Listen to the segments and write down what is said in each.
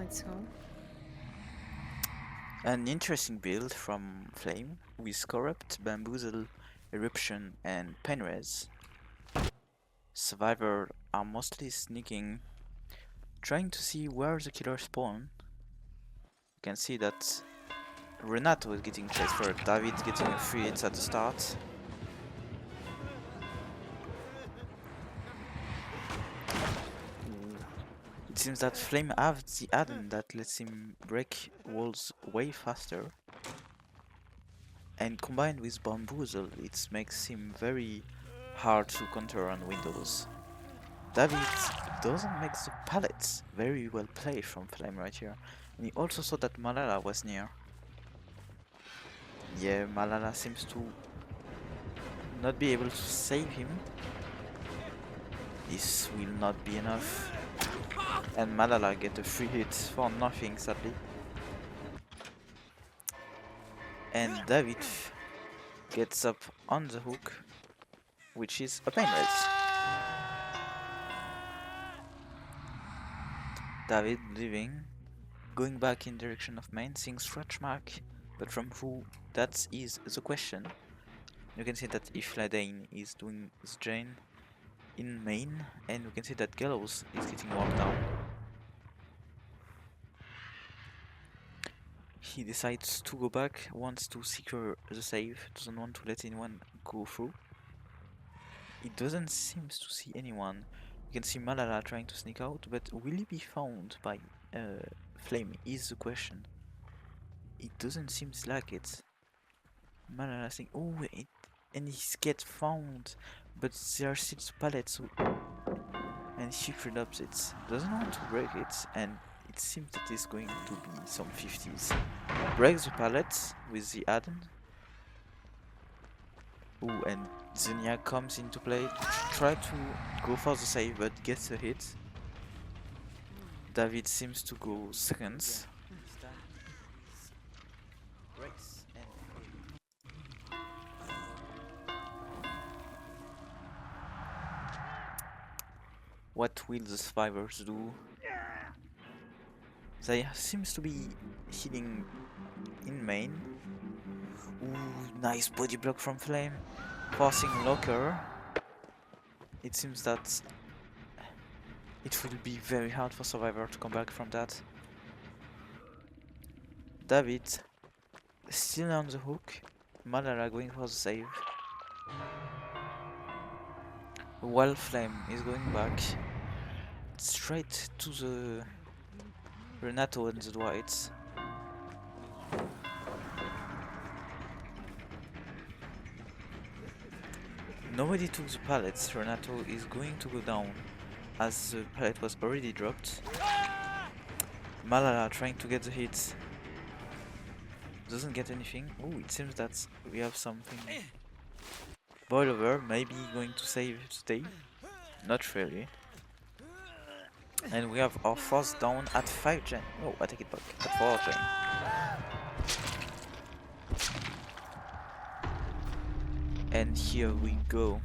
let's go. An interesting build from Flame with Corrupt, Bamboozle, Eruption, and Penrez. Survivor are mostly sneaking, trying to see where the killer spawn. You can see that Renato is getting transferred, David getting a free hit at the start. It seems that Flame have the add-on that lets him break walls way faster. And combined with Bamboozle, it makes him very hard to counter on Windows. David doesn't make the pallets. Very well played from Flame right here. And he also saw that Malala was near. Yeah, Malala seems to not be able to save him. This will not be enough. And Malala get a free hit for nothing, sadly. And David gets up on the hook, which is a pain raise. David leaving, going back in direction of main, seeing scratch mark, but from who, that is the question. You can see that Ifladane is doing his drain in main, and we can see that Gallows is getting walked down. He decides to go back, wants to secure the save, doesn't want to let anyone go through. He doesn't seem to see anyone. You can see Malala trying to sneak out, but will he be found by Flame is the question. It doesn't seem like it. Malala saying, oh, and he gets found, but there are 6 pallets, and he freed up it. Doesn't want to break it, and it seems that it's going to be some 50s. Breaks the pallet with the add-on. Ooh, and Zenia comes into play, try to go for the save, but gets a hit. David seems to go seconds. What will the survivors do? They seems to be healing in main. Ooh, nice body block from Flame. Forcing Locker. It seems that it will be very hard for Survivor to come back from that. David still on the hook. Malala going for the save. While Flame is going back straight to the Renato and the Dwight. Nobody took the pallets. Renato is going to go down as the pallet was already dropped. Malala trying to get the hit. Doesn't get anything. Oh, it seems that we have something. Boil over, maybe going to save today. Not really. And we have our force down at 5 gen. Oh, I take it back. At 4 gen. And here we go.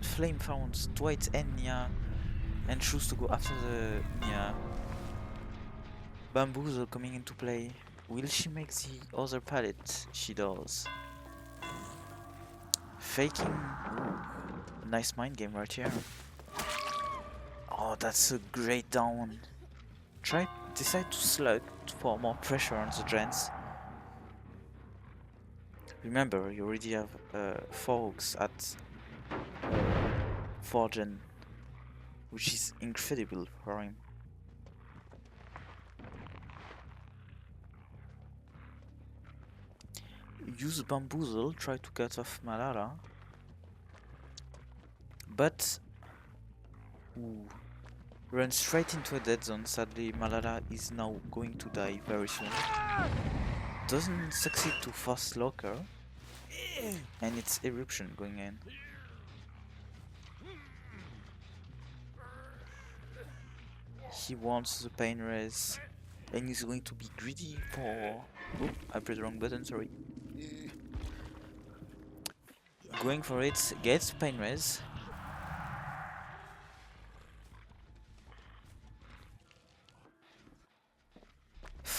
Flame found Dwight and Nia, and choose to go after the Nia. Bamboozle coming into play. Will she make the other pallet? She does. Faking. Ooh, nice mind game right here. Oh, that's a great down. Decide to slug for more pressure on the gens. Remember, you already have 4 hooks at 4 gen, which is incredible for him. Use Bamboozle, try to cut off Malala, but run straight into a dead zone. Sadly, Malala is now going to die very soon. Doesn't succeed to force Locker, and it's Eruption going in. He wants the pain raise, and he's going to be greedy for... Oh, I pressed the wrong button, sorry. Going for it, gets pain raise.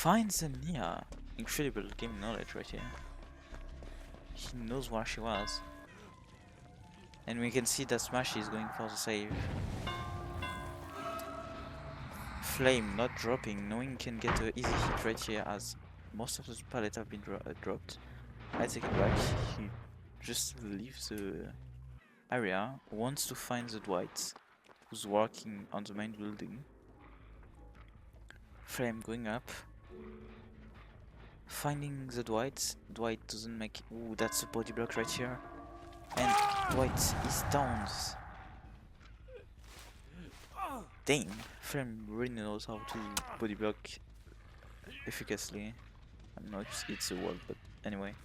finds a Nia. Incredible game knowledge right here. He knows where she was. And we can see that Smashy is going for the save. Flame not dropping, knowing he can get an easy hit right here as most of the pallets have been dropped. I take it back, he just leaves the area, wants to find the Dwight, who's working on the main building. Flame going up. Finding the Dwight. Dwight doesn't make... Ooh, that's a body block right here. And Dwight is down. Dang, Flame really knows how to body block efficaciously. I don't know if it's a word, but anyway.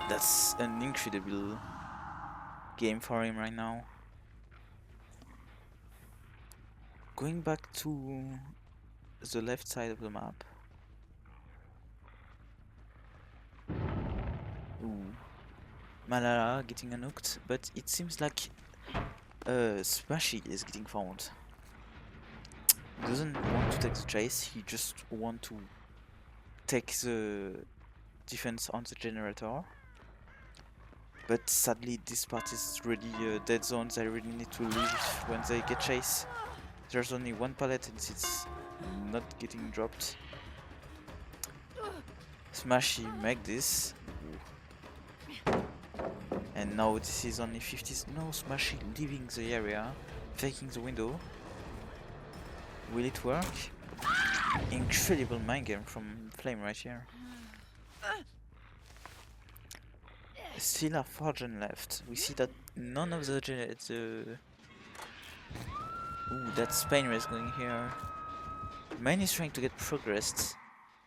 That's an incredible game for him right now. Going back to the left side of the map. Ooh. Malala getting nuked, but it seems like Smashy is getting found. He doesn't want to take the chase, he just wants to take the defense on the generator. But sadly this part is really a dead zone, they really need to leave when they get chased. There's only one pallet and it's not getting dropped. Smashy make this. And now this is only 50s. No, Smashy leaving the area, taking the window. Will it work? Incredible mind game from Flame right here. Still have 4 gen left. We see that none of the ooh, that Spain race going here. Main is trying to get progressed,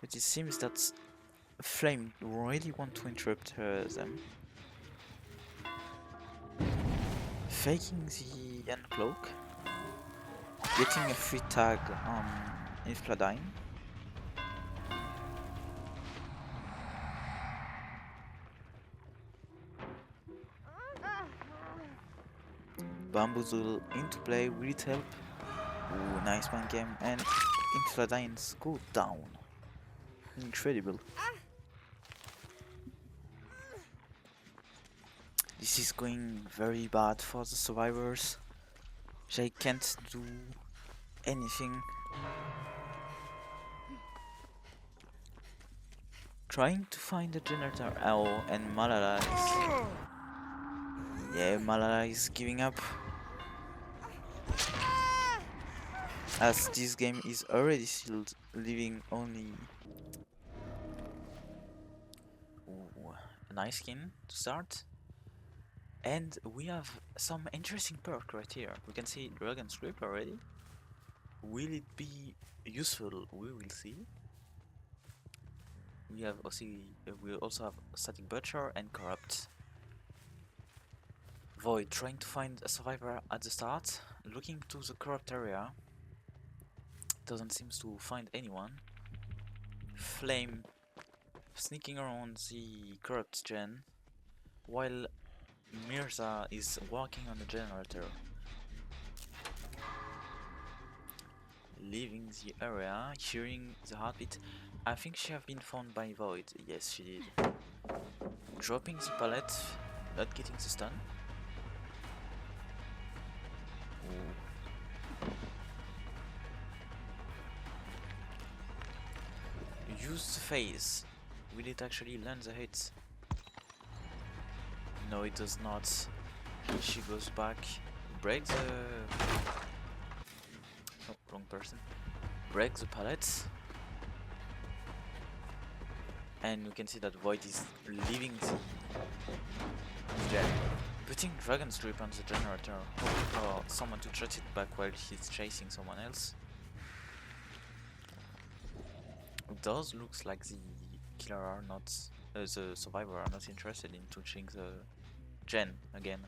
but it seems that Flame really want to interrupt them. Faking the uncloak, getting a free tag on Infladine. Bamboozle into play, will it help? Ooh, nice one game, and Infladines go down. Incredible. This is going very bad for the survivors. They can't do anything. Trying to find the generator. Oh, and Malala is... Yeah, Malala is giving up. As this game is already sealed, leaving only... Ooh, a nice skin to start. And we have some interesting perk right here. We can see Dragon's Grip already. Will it be useful? We will see. We also have Static Butcher and Corrupt. Void trying to find a survivor at the start, looking to the corrupt area. Doesn't seem to find anyone. Flame sneaking around the corrupt gen, while Mirza is working on the generator. Leaving the area, hearing the heartbeat. I think she have been found by Void. Yes, she did. Dropping the pallet, not getting the stun. Ooh. Use the phase. Will it actually land the hit? No, it does not. She goes back. Break the... Oh, wrong person. Break the pallets. And we can see that Void is leaving the gen. Putting Dragon's Grip on the generator, hoping for someone to shut it back while he's chasing someone else. It does looks like the killer are not, the survivor are not interested in touching the gen again.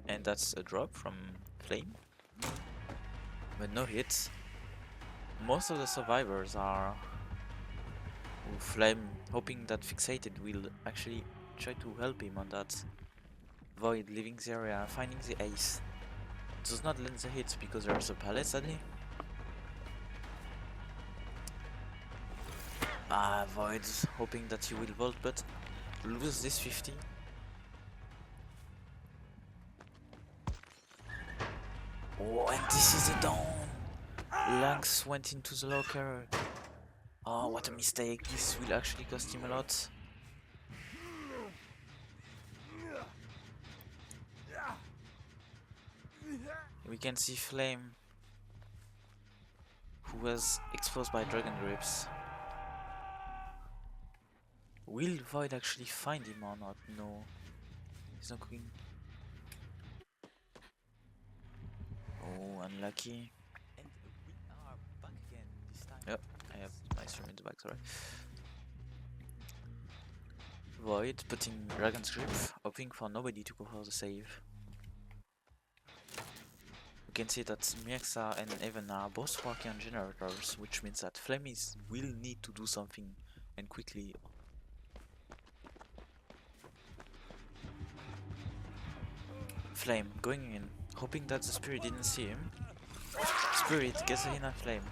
And that's a drop from Flame, but no hits. Most of the survivors are Flame, hoping that Fixated will actually try to help him on that. Void leaving the area, finding the ace. Does not land the hit because there's a pallet, sadly. Void, hoping that he will vault, but lose this 50. Oh, and this is a down! Lynx went into the locker. Oh, what a mistake. This will actually cost him a lot. We can see Flame, who was exposed by Dragon Grips. Will Void actually find him or not? No. He's not going. Oh, unlucky. And we are back again this time. Yep, I have my stream in the back, sorry. Void putting Dragon's Grip, hoping for nobody to go for the save. We can see that Mirza and Evan are both working on generators, which means that Flame will need to do something and quickly. Flame going in, hoping that the Spirit didn't see him. Spirit gets in on Flame.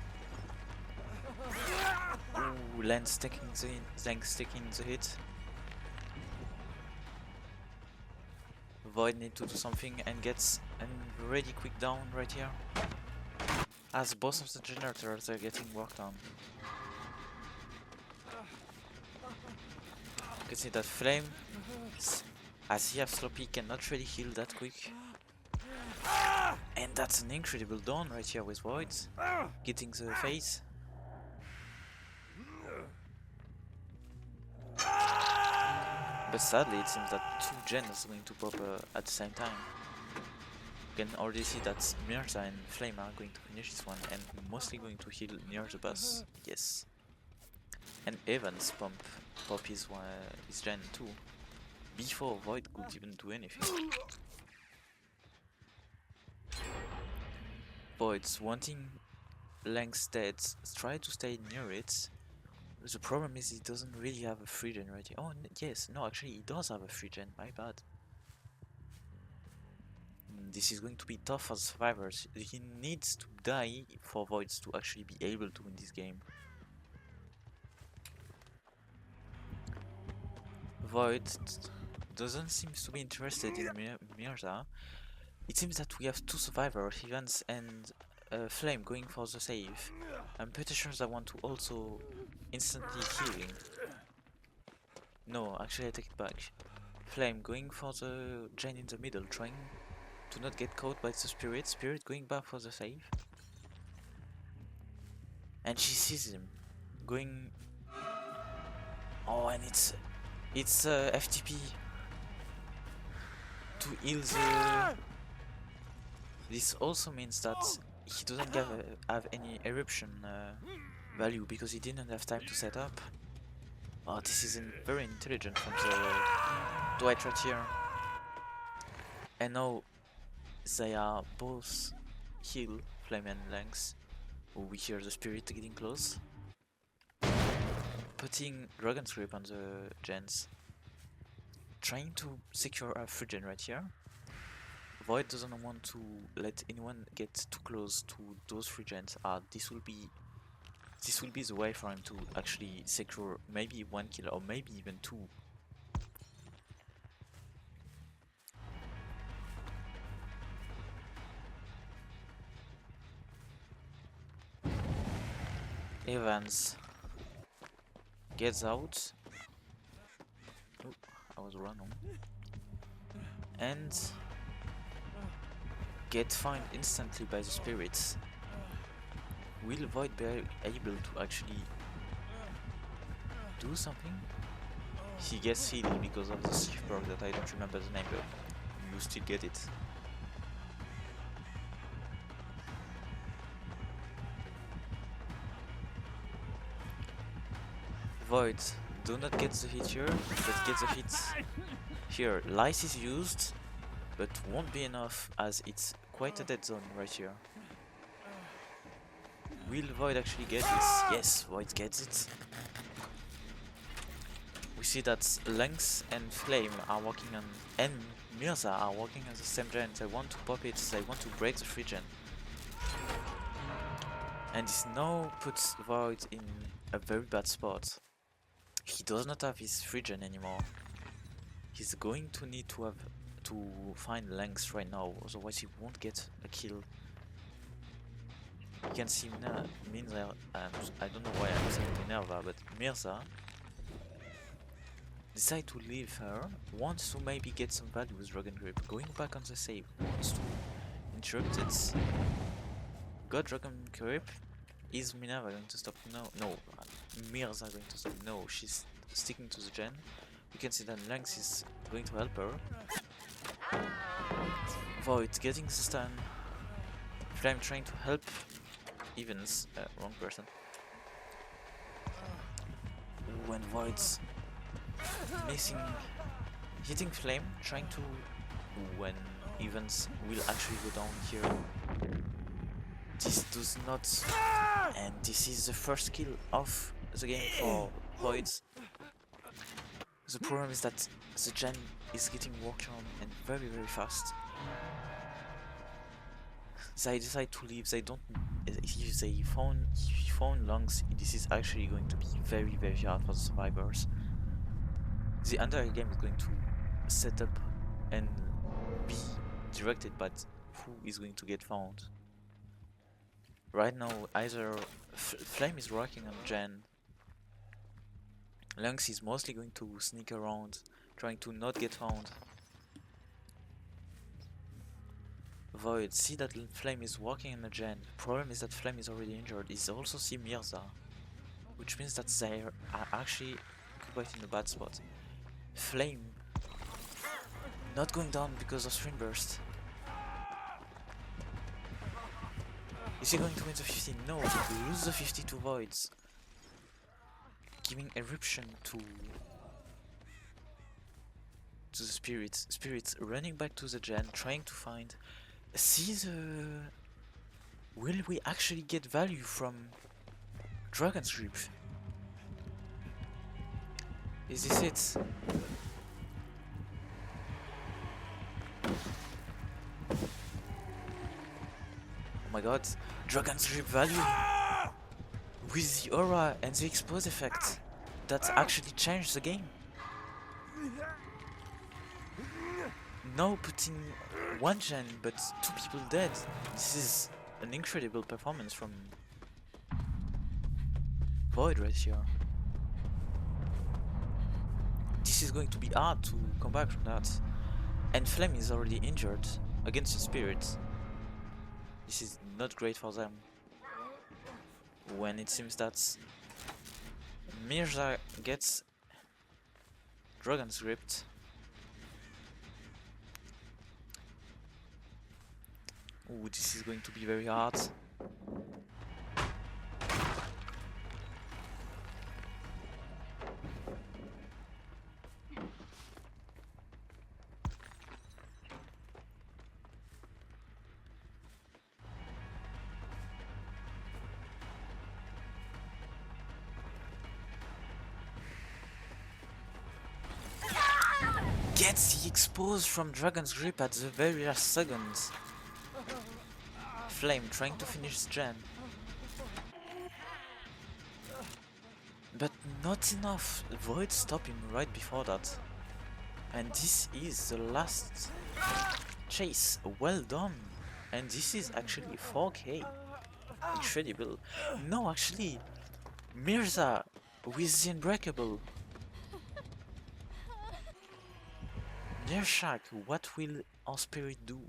Ooh, Lance taking the hit. Void need to do something and gets a really quick down right here. As both of the generators are getting worked on. You can see that Flame, as he has Sloppy, cannot really heal that quick. And that's an incredible down right here with Void, getting the face. But sadly it seems that two gens are going to pop at the same time. You can already see that Mirza and Flame are going to finish this one and mostly going to heal near the boss. Yes. And Evans pop his gen too, before Void could even do anything. Void's wanting Length's dead, try to stay near it. The problem is he doesn't really have a free gen right here. Oh yes, no, actually he does have a free gen, my bad. This is going to be tough for the survivors. He needs to die for Voids to actually be able to win this game. Void doesn't seem to be interested in Mirza. It seems that we have two survivors, Evans and Flame, going for the save. I'm pretty sure they want to also instantly healing. No, actually I take it back. Flame going for the gen in the middle, trying to not get caught by the Spirit. Spirit going back for the save. And she sees him going. Oh, and it's FTP to heal the. This also means that he doesn't have any eruption value because he didn't have time to set up. Oh, this is very intelligent from the Dwight right here. And now they are both heal, Flame and Lynx. Oh, we hear the Spirit getting close. Putting Dragon's Grip on the gens. Trying to secure a free gen right here. Void doesn't want to let anyone get too close to those free gens. This will be the way for him to actually secure maybe one kill or maybe even two. Evans gets out. Oh, I was wrong. And get found instantly by the spirits. Will Void be able to actually do something? He gets healed because of the shift perk that I don't remember the name, but you still get it. Void, do not get the hit here, but get the hit here. Lice is used, but won't be enough as it's quite a dead zone right here. Will Void actually get this? Yes, Void gets it. We see that Lynx and Flame are working on, and Mirza are working on the same gen. They want to pop it, they want to break the free gen. And this now puts Void in a very bad spot. He does not have his free gen anymore. He's going to need to find Lynx right now, otherwise he won't get a kill. You can see Minerva, I don't know why I'm saying Minerva, but Mirza decide to leave her, wants to maybe get some value with Dragon Grip, going back on the save, wants to interrupt it. Got Dragon Grip. Is Minerva going to stop? No. Mirza going to stop? No, she's sticking to the gen. You can see that Lynx is going to help her. Void getting the stun. Flame trying to help Evans. Wrong person. When Void's missing, hitting Flame, trying to, when Evans will actually go down here. This does not, and this is the first kill of the game for Voids. The problem is that the gen is getting worked on and very fast. They decide to leave. They don't. If they found lungs, this is actually going to be very hard for the survivors. The entire game is going to set up and be directed by who is going to get found. Right now, either Flame is working on gen. Lynx is mostly going to sneak around, trying to not get found. Void, see that Flame is working on a gen. Problem is that Flame is already injured. Is also see Mirza, which means that they are actually quite in a bad spot. Flame not going down because of String Burst. Is he going to win the 50? No, he lose the 50 to Voids. Giving eruption to the spirits. Spirits running back to the gen, trying to find. See the. Will we actually get value from Dragon's Grip? Is this it? Oh my god, Dragon's Grip value with the aura and the expose effect that actually changed the game. Now putting one gen but 2 people dead. This is an incredible performance from Void right here. This is going to be hard to come back from that. And Flame is already injured against the spirits. This is not great for them. When it seems that Mirza gets Dragon's Grip. Ooh, this is going to be very hard. Gets the expose from Dragon's Grip at the very last second. Flame trying to finish the gen. But not enough. Void stopped him right before that. And this is the last chase. Well done. And this is actually 4K. Incredible. No, actually, Mirza with the Unbreakable. Nershak, what will our spirit do?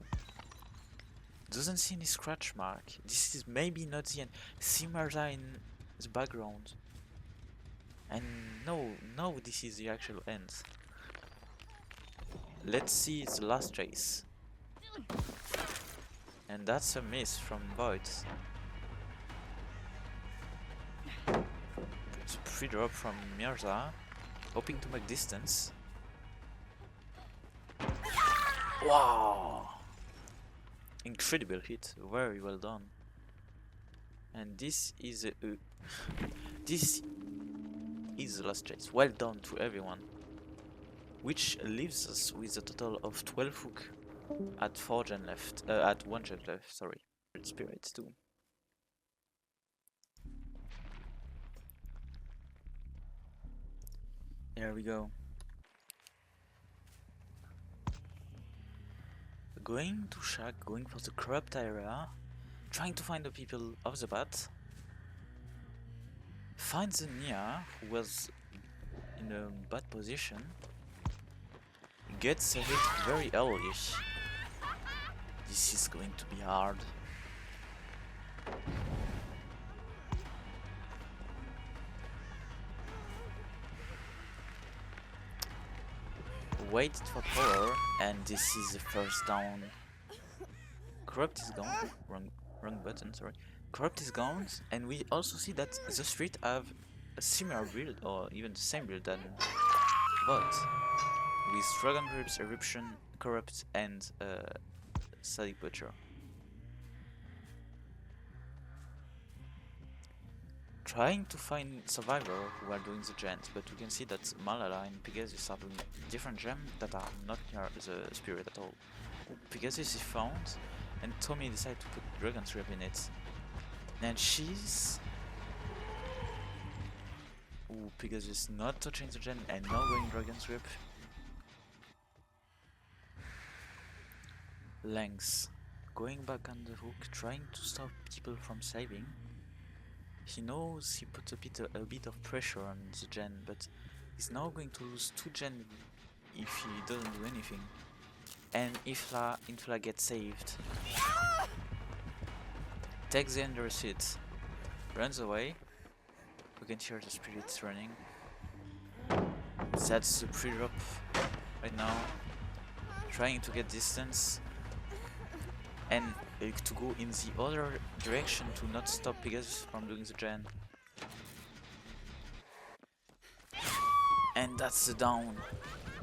Doesn't see any scratch mark. This is maybe not the end. See Mirza in the background. And no, this is the actual end. Let's see the last chase. And that's a miss from Void. It's a free drop from Mirza, hoping to make distance. Wow! Incredible hit, very well done. And this is a this is the last chase. Well done to everyone. Which leaves us with a total of 12 hook at 4 gen left, at 1 gen left, sorry. Spirits too. There we go. Going to Shack, going for the corrupt area, trying to find the people of the bat. Finds the Nia, who was in a bad position. Gets a hit very early. This is going to be hard. Waited for power, and this is the first down. Corrupt is gone. Wrong button, sorry. Corrupt is gone, and we also see that the street have a similar build, or even the same build than bot, with Dragon Grips, Eruption, Corrupt, and Static Butcher. Trying to find Survivor who are doing the gens, but we can see that Malala and Pegasus are doing different gems that are not near the spirit at all. Pegasus is found, and Tommy decided to put Dragon's Rep in it. And she's... Ooh, Pegasus not touching the gen and now going Dragon's Rep. Length. Going back on the hook, trying to stop people from saving. He knows he put a bit of pressure on the gen, but he's now going to lose 2 gen if he doesn't do anything. And Infla gets saved. Takes the under hit, runs away. We can hear the spirits running. That's the pre-drop right now. Trying to get distance. And to go in the other direction to not stop Pegasus from doing the gen. And that's the down.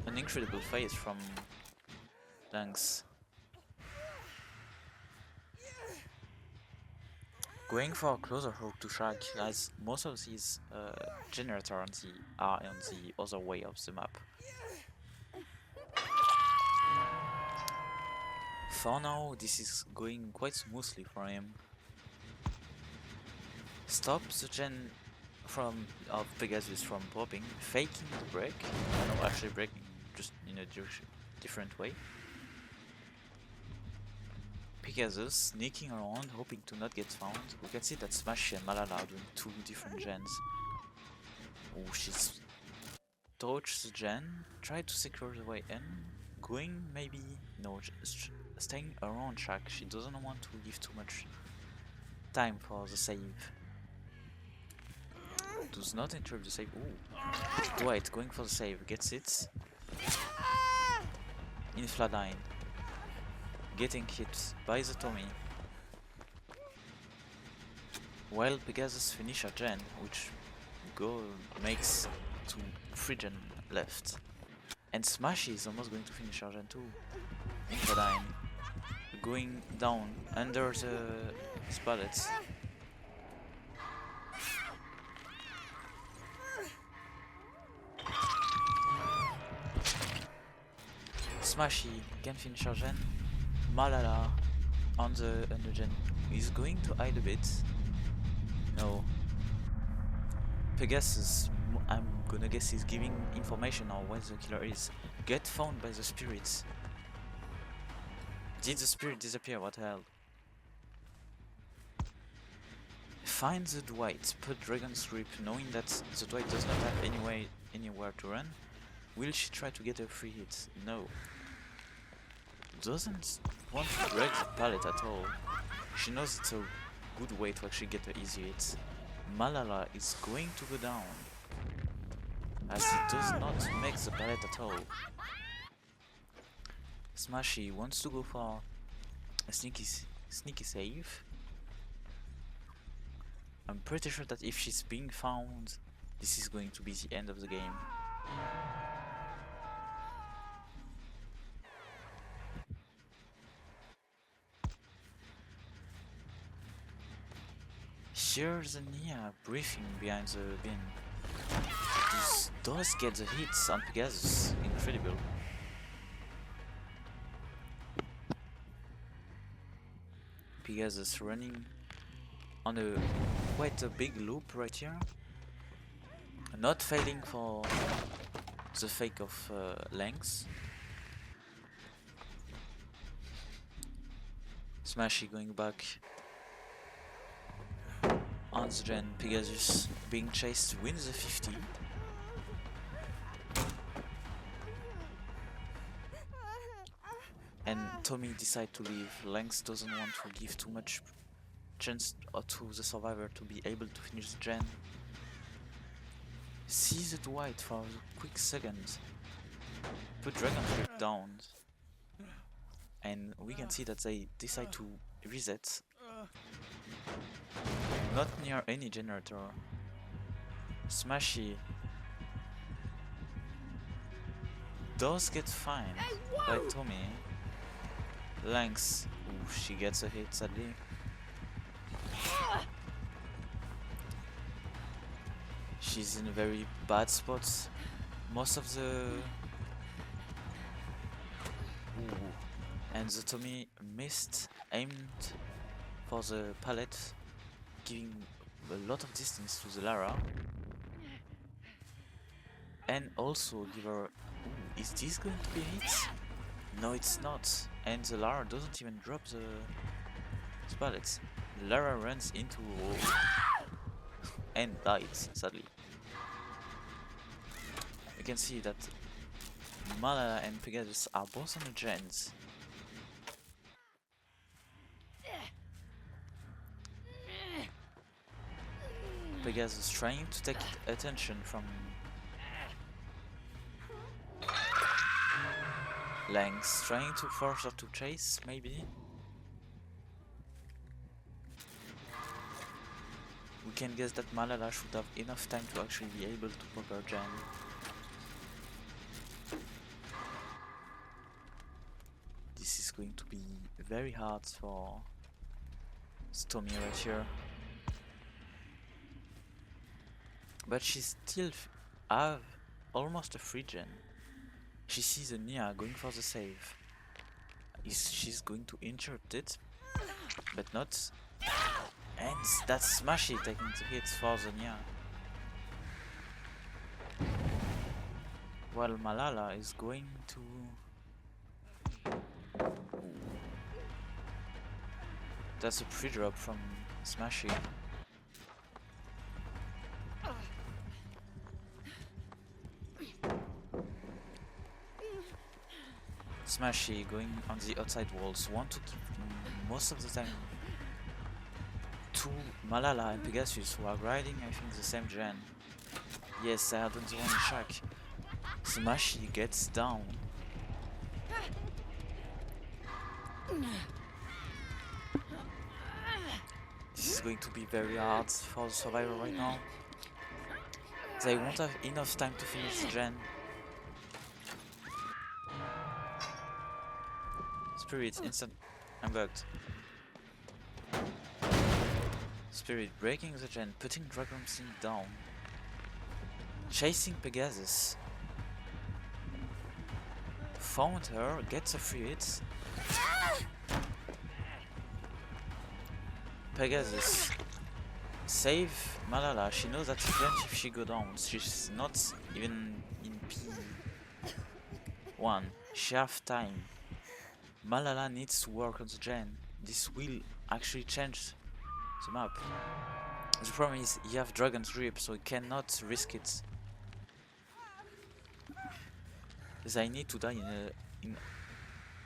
An incredible fight from Langs. Going for a closer hook to Shag, as most of these generators are on the other way of the map. For now, this is going quite smoothly for him. Stops the gen of Pegasus from popping, faking the break, no, actually breaking just in a different way. Pegasus sneaking around, hoping to not get found. We can see that Smashy and Malala are doing 2 different gens. Oh, she's dodged the gen, tried to secure the way in, going maybe, no, just staying around Shack. She doesn't want to give too much time for the save. Does not interrupt the save. Ooh. Blight going for the save, gets it. Infladine. Getting hit by the Tommy. While Pegasus finish a gen, which makes 3 gen left. And Smashy is almost going to finish our gen too. Infladine going down under the pallets. Smashy can finish our gen. Malala on the gen is going to hide a bit. No. Pegasus, I'm gonna guess, is giving information on where the killer is. Get found by the spirits. Did the spirit disappear? What the hell? Find the Dwight, put Dragon's Grip, knowing that the Dwight does not have anywhere to run. Will she try to get a free hit? No. Doesn't want to break the pallet at all. She knows it's a good way to actually get an easy hit. Malala is going to go down, as he does not make the pallet at all. Smashy wants to go for a sneaky save. I'm pretty sure that if she's being found, this is going to be the end of the game. Here's Nia briefing behind the bin. does get the hits on Pegasus. Incredible. Pegasus running on a quite a big loop right here. Not failing for the fake of length. Smashy going back on the gen. Pegasus being chased wins the 50. And Tommy decides to leave. Length doesn't want to give too much chance to the survivor to be able to finish the gen. Sees it white for a quick second. Put Dragon Flip down. And we can see that they decide to reset. Not near any generator. Smashy does get fined by Tommy. Length, ooh, she gets a hit sadly. She's in a very bad spot. Most of the... Ooh. And the Tommy missed, aimed for the pallet, giving a lot of distance to the Lara. And also give her... Ooh, is this going to be a hit? No, it's not. And the Lara doesn't even drop the pallet. Lara runs into a wall and dies, sadly. You can see that Malala and Pegasus are both on the gens. Pegasus trying to take attention from Length, trying to force her to chase, maybe. We can guess that Malala should have enough time to actually be able to pop her gen. This is going to be very hard for Tommy right here. But she still have almost a free gen. She sees a Nia going for the save. She's going to interrupt it, but not. And that's Smashy taking the hits for the Nia. While Malala is going to... That's a pre-drop from Smashy. Smashy going on the outside walls, want to keep most of the time to Malala and Pegasus, who are riding, I think, the same gen. Yes, I had on the one shack. Smashy gets down. This is going to be very hard for the survivor right now. They won't have enough time to finish the gen. Spirit, instant. I'm bugged. Spirit breaking the gen, putting Dragon Seed down. Chasing Pegasus. Found her, gets a free hit. Pegasus. Save Malala. She knows that even if she go down, she's not even in P1. She have time. Malala needs to work on the gen. This will actually change the map. The problem is you have Dragon's Grip, so you cannot risk it. They need to die in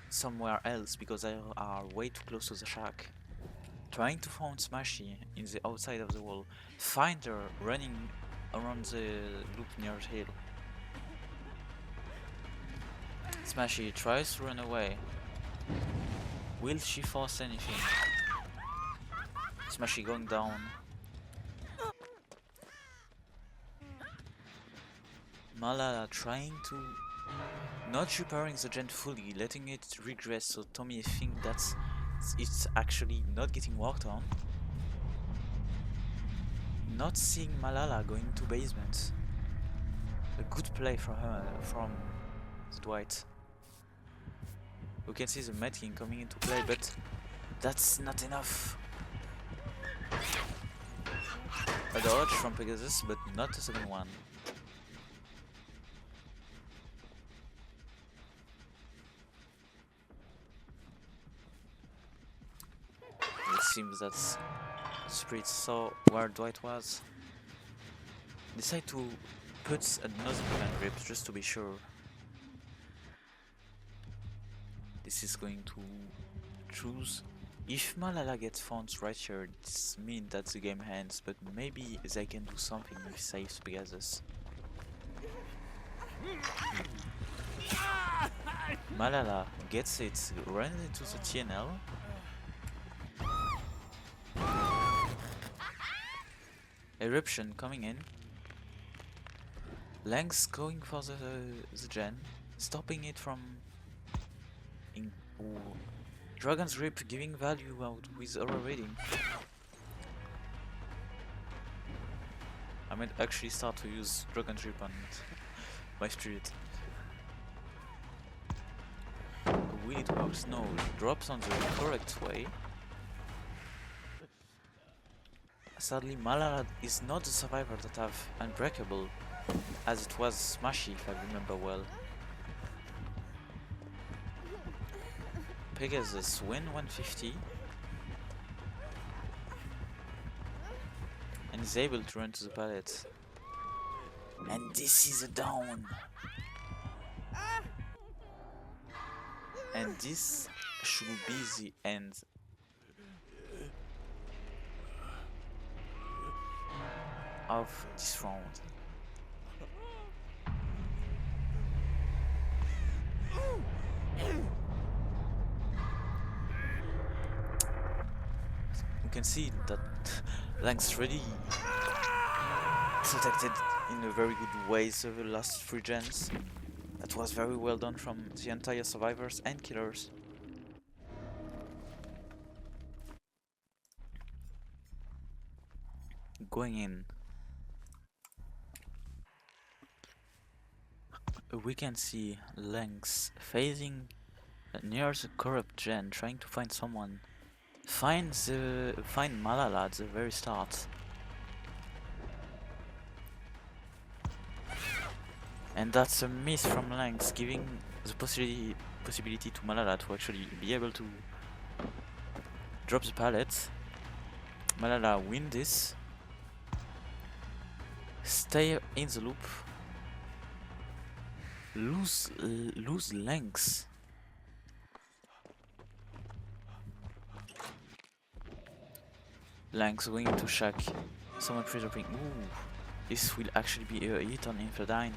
somewhere else because they are way too close to the shack. Trying to find Smashy in the outside of the wall. Find her running around the loop near the hill. Smashy tries to run away. Will she force anything? Smashy going down. Malala trying to not repairing the gen fully, letting it regress, so Tommy think that it's actually not getting worked on. Not seeing Malala going to basement. A good play from her, from the Dwight. We can see the medking coming into play, but that's not enough. A dodge from Pegasus, but not the second one. It seems that the Spirit saw where Dwight was. Decide to put another command grip just to be sure. This is going to choose. If Malala gets found right here, this means that the game ends, but maybe they can do something with saves Pegasus. Malala gets it, runs into the TNL. Eruption coming in. Langs going for the gen, stopping it from Dragon's Rip giving value out with aura reading. I might actually start to use Dragon's Rip on my Spirit. Will it work? No, drops on the correct way. Sadly, Malala is not the survivor that have Unbreakable, as it was Smashy if I remember well. Pegasus win 150 and is able to run to the pallet. And this is a down. And this should be the end. Of this round. You can see that Langs really protected in a very good way the last 3 gens. That was very well done from the entire survivors and killers. Going in. We can see Langs phasing near the corrupt gen, trying to find someone. Find Malala at the very start. And that's a miss from Langs, giving the possibility to Malala to actually be able to drop the pallet. Malala win this. Stay in the loop. Lose Langs. Langs going to Shack. Someone pre-dropping. Ooh, this will actually be a hit on Infladine.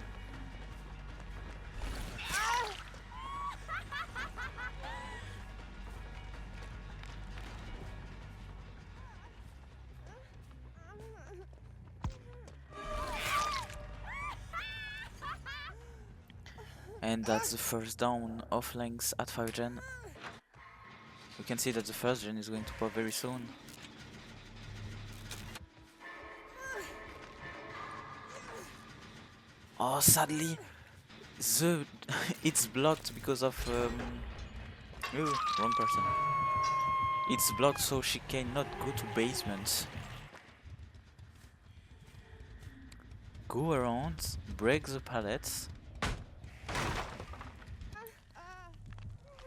And that's the first down of Langs at 5 gen. We can see that the first gen is going to pop very soon. Oh, sadly, it's blocked because of oh, wrong person. It's blocked, so she cannot go to basement. Go around, break the pallets.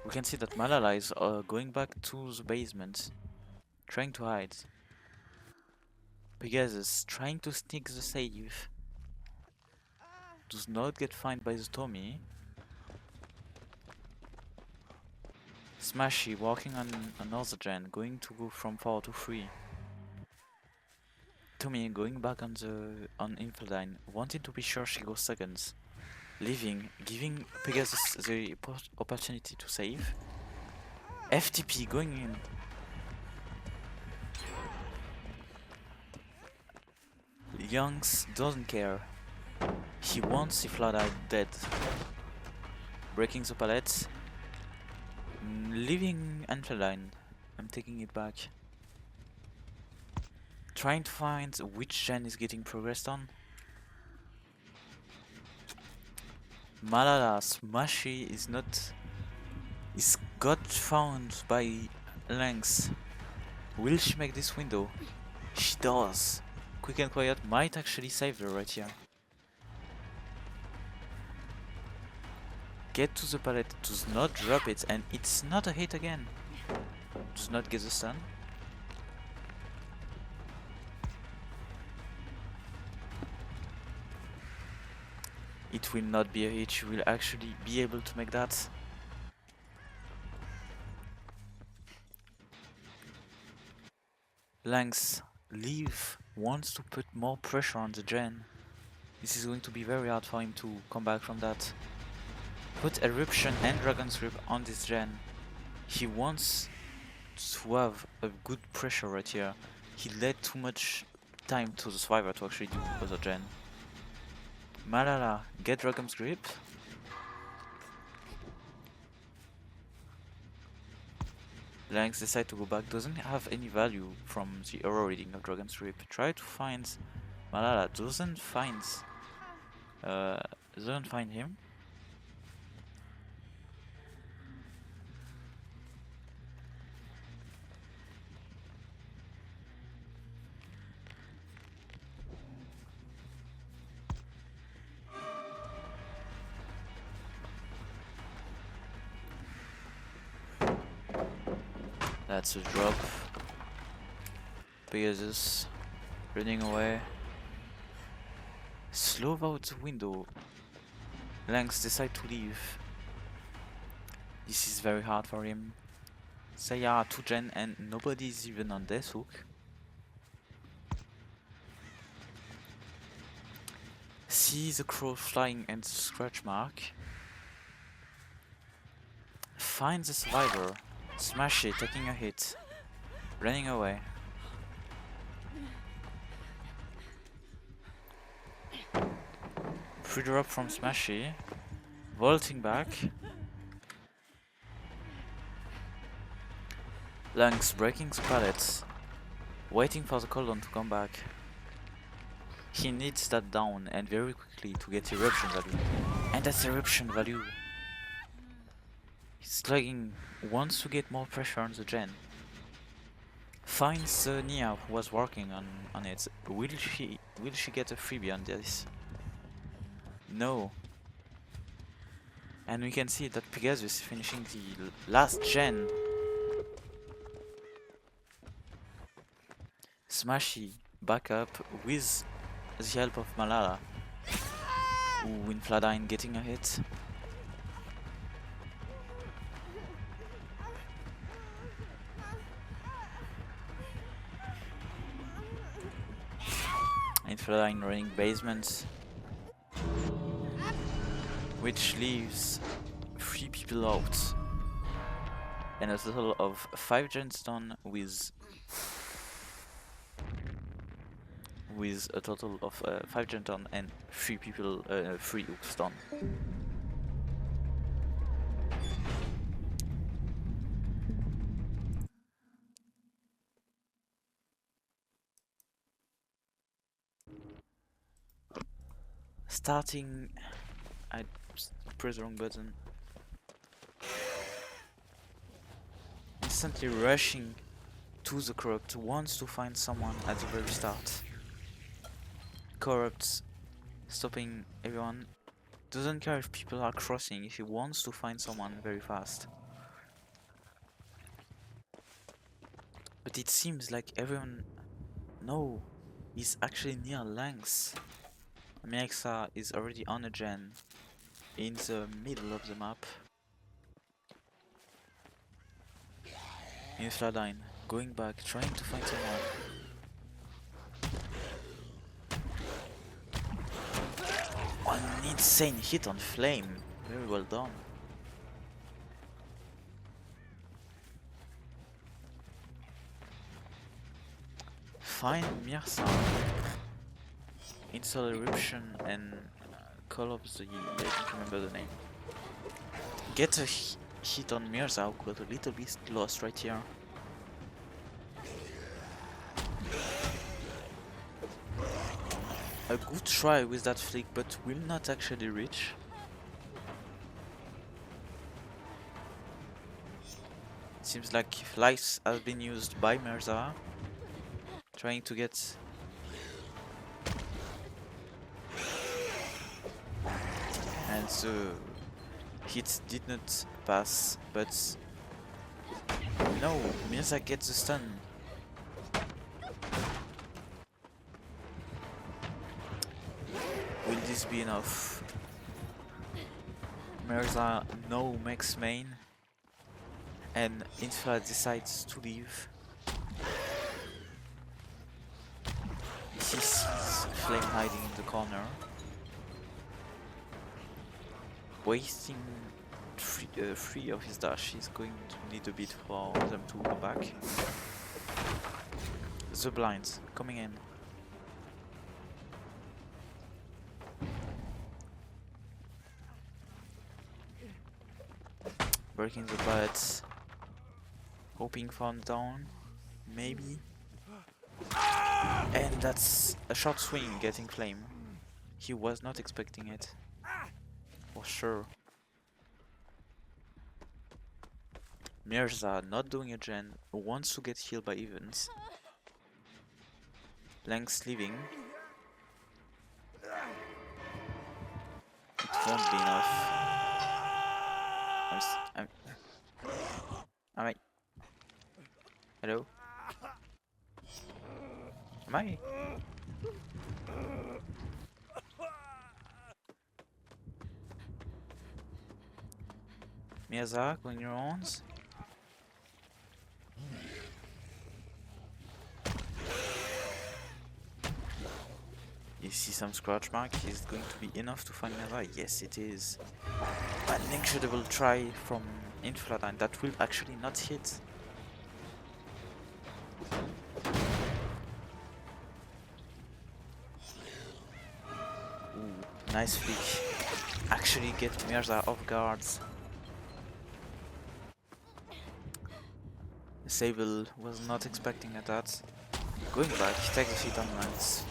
We can see that Malala is going back to the basement, trying to hide. Pegasus trying to sneak the save. Does not get found by the Tommy. Smashy walking on another gen, going to go from 4 to 3. Tommy going back on Infladine, wanting to be sure she goes seconds. Leaving, giving Pegasus the opportunity to save. FTP going in. Youngs doesn't care. He wants Infladine dead. Breaking the pallet. Leaving Infladine. I'm taking it back. Trying to find which gen is getting progressed on. Malala Smashy is not... is got found by Lynx. Will she make this window? She does. Quick and quiet might actually save her right here. Get to the pallet, does not drop it, and it's not a hit again. Does not get the stun. It will not be a hit, she will actually be able to make that. Lynx, leave, wants to put more pressure on the gen. This is going to be very hard for him to come back from that. Put Eruption and Dragon's Grip on this gen. He wants to have a good pressure right here. He let too much time to the survivor to actually do other gen. Malala, get Dragon's Grip. Lynx decide to go back, doesn't have any value from the aura reading of Dragon's Grip. Try to find Malala, doesn't find him. That's a drop. Pegasus running away. Slow out the window. Lynx decide to leave. This is very hard for him. Saya 2 gen and nobody is even on Death Hook. See the crow flying and the scratch mark. Find the survivor. Smash it, taking a hit. Running away. Free drop from Smashy. Vaulting back. Lynx breaking the pallets. Waiting for the cooldown to come back. He needs that down and very quickly to get eruption value. And that's eruption value. He's slugging, wants to get more pressure on the gen. Finds Nia who was working on it. Will she get a freebie on this? No. And we can see that Pegasus is finishing the last gen. Smashy back up with the help of Malala. Ooh, in Fladine getting a hit. Fladine running basement, which leaves 3 people out, and a total of 5 gens done with a total of 5 gens done and 3 people, 3 hooks done. Starting, I pressed the wrong button. Instantly rushing to the corrupt, wants to find someone at the very start. Corrupt, stopping everyone. Doesn't care if people are crossing, if he wants to find someone very fast. But it seems like everyone... No, he's actually near Lynx. Mixa is already on a gen in the middle of the map. In Fladine, going back, trying to find someone. An insane hit on Flame. Very well done. Find Mirsa. Install Eruption and call up the... I don't remember the name. Get a hit on Mirza, who got a little bit lost right here. A good try with that flick, but will not actually reach. Seems like lights has been used by Mirza, trying to get. And the hit did not pass, but no, Mirza gets the stun. Will this be enough? Mirza no max main, and Infla decides to leave. He sees Flame hiding in the corner, wasting three of his dash. He's going to need a bit for them to go back. The blinds coming in. Breaking the bats. Hoping for a down. Maybe. And that's a short swing getting Flame. He was not expecting it. For sure. Mirza not doing a gen, wants to get healed by Evans. Lang's leaving. It won't be enough. Am I? Hello? Am I? Mirza, going your owns? You see some scratch mark, is it going to be enough to find Mirza? Yes it is. An incredible try from Inflatine that will actually not hit. Ooh, nice flick. Actually get Mirza off guards. Cybe was not expecting that. Going back, he takes the feet on lands.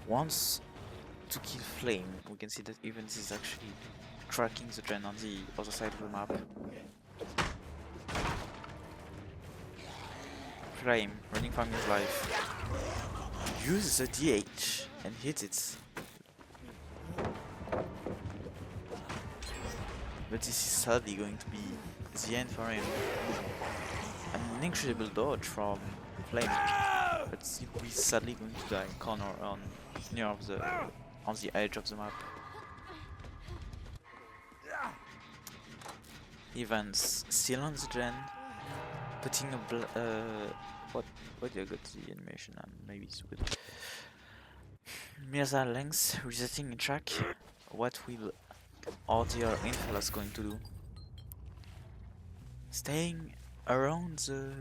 Wants to kill Flame. We can see that Evans is actually tracking the gen on the other side of the map. Flame running from his life. Uses the DH and hits it. But this is sadly going to be the end for him. An incredible dodge from Flame. But he's sadly going to die corner on the edge of the map. Evans still on the gen, putting a what you got the animation and maybe it's good. Mirza length resetting in track. What will RDR Infelas going to do? Staying around the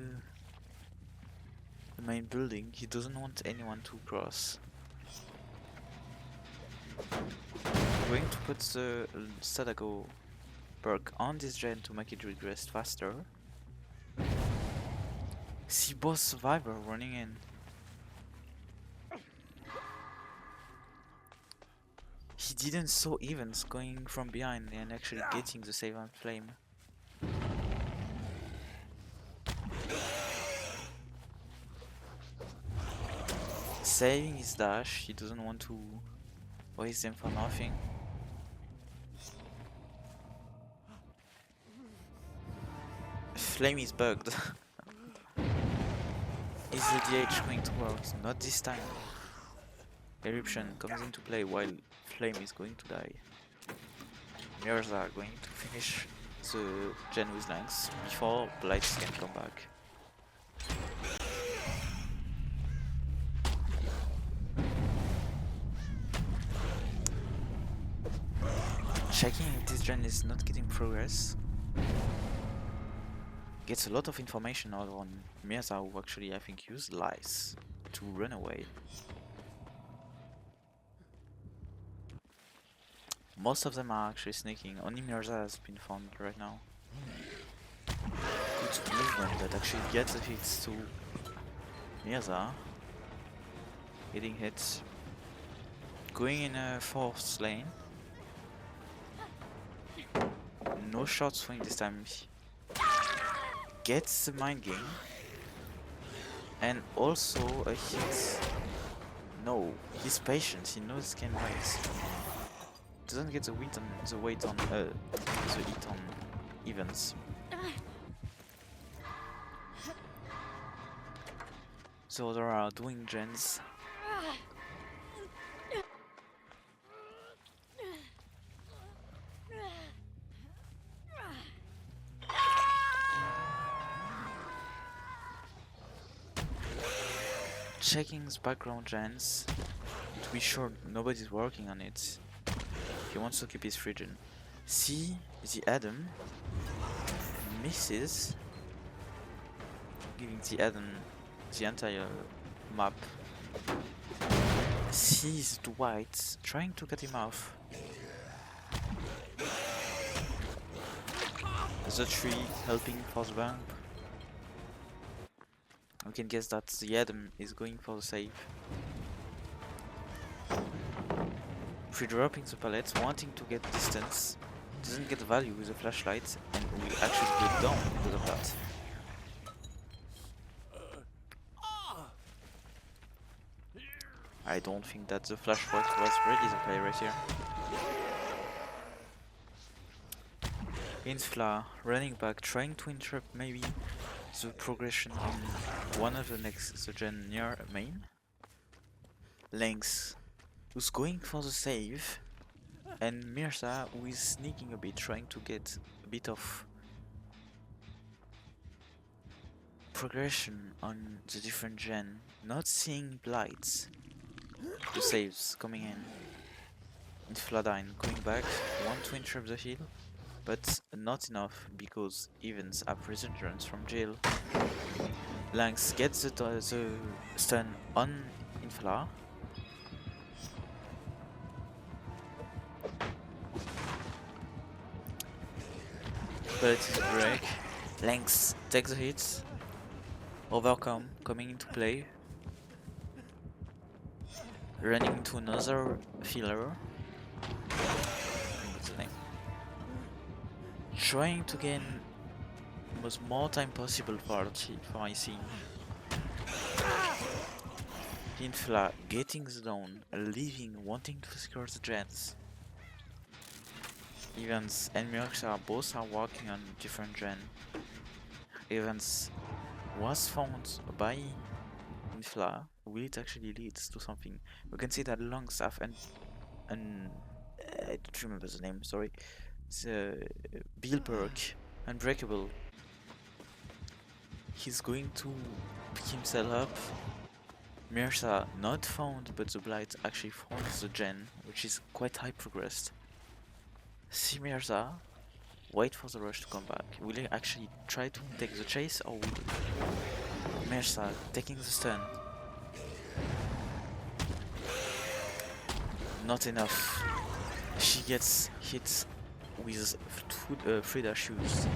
main building. He doesn't want anyone to cross. Going to put the Sadako perk on this gen to make it regress faster. See boss survivor running in. He didn't saw Evans going from behind and actually getting the save on Flame. Saving his dash, he doesn't want to waste them for nothing. Flame is bugged. Is the DH going to work? Not this time. Eruption comes into play while Flame is going to die. Mirrors are going to finish the gen with lengths before Blight can come back. Checking if this gen is not getting progress. Gets a lot of information out on Mirza, who actually I think used lies to run away. Most of them are actually sneaking, only Mirza has been found right now. Good movement that actually gets the hits to Mirza. Getting hits. Going in a fourth lane. No short swing this time. Gets the mind game. And also a hit. No, he's patient, he knows he can wait. Doesn't get the weight on the hit on events. So there are doing gens. Checking the background gens to be sure nobody's working on it. He wants to keep his region. See the Adam misses, giving the Adam the entire map. Sees Dwight trying to cut him off. The tree helping for the bump. We can guess that the Adam is going for the save. Pre-dropping the pallets, wanting to get distance. Doesn't get value with the flashlight and will actually go down because of that. I don't think that the flashlight was really the play right here. Infla running back, trying to interrupt maybe the progression on one of the next gen near main. Lynx, who's going for the save, and Mirza, who is sneaking a bit, trying to get a bit of progression on the different gen, not seeing Blight. The saves coming in. Infladine going back, want to interrupt the heal, but not enough because events have resurgence from jail. Lynx gets the stun on Infla. But it is a break. Lynx takes the hits. Overcome coming into play. Running into another filler. What's the name? Trying to gain almost more time possible for my team. Infla getting the down, leaving, wanting to secure the gens. Evans and Mirza both are working on different gen. Evans was found by Infla. Will it actually lead to something? We can see that Longstaff and I don't remember the name, sorry. The Bill Perk, Unbreakable. He's going to pick himself up. Mirza not found, but the Blight actually found the gen, which is quite high progressed. See Mirza, wait for the rush to come back. Will he actually try to take the chase, or will Mirza taking the stun? Not enough. She gets hit with Frida shoes.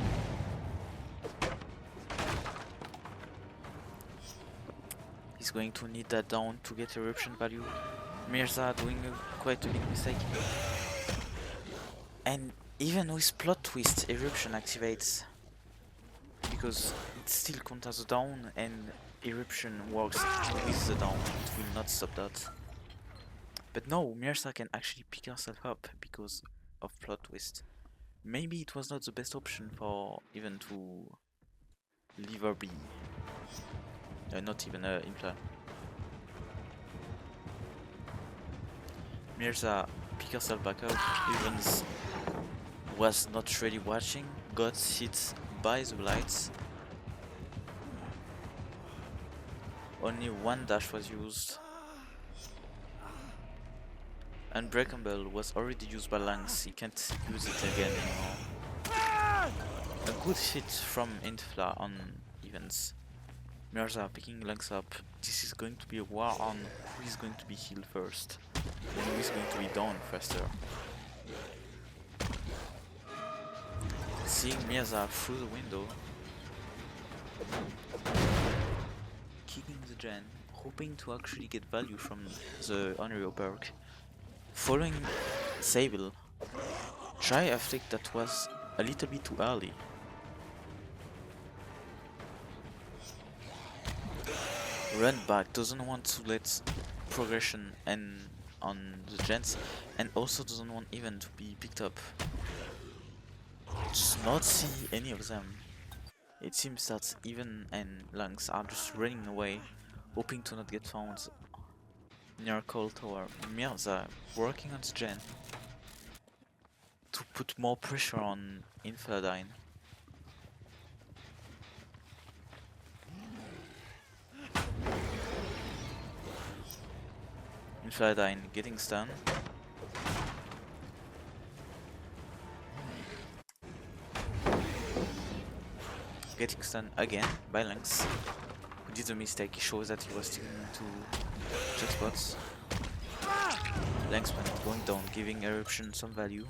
He's going to need that down to get eruption value. Mirza doing quite a big mistake. And even with plot twist, eruption activates. Because it still counts as a down and eruption works with the down. It will not stop that. But no, Mirza can actually pick herself up because of plot twist. Maybe it was not the best option for even to leave her be. Not even Impla. Mirza pick herself back up. Evans was not really watching. Got hit by the Blights. Only one dash was used. Unbreakable was already used by Lynx. He can't use it again anymore. A good hit from Infla on Evans. Mirza picking Lynx up. This is going to be a war on who is going to be healed first and who is going to be down faster. Seeing Mirza through the window, kicking the gen, hoping to actually get value from the Onryo perk. Following Sable, try a flick that was a little bit too early. run back, doesn't want to let progression end on the gens, and also doesn't want even to be picked up. Does not see any of them. It seems that Even and Lungs are just running away, hoping to not get found near Cold Tower. Mirza working on the gen to put more pressure on Infladine. Infladine getting stunned. Getting stunned again by Lynx, who did a mistake. He shows that he was sticking to checkspots. Lynx going down, giving Eruption some value.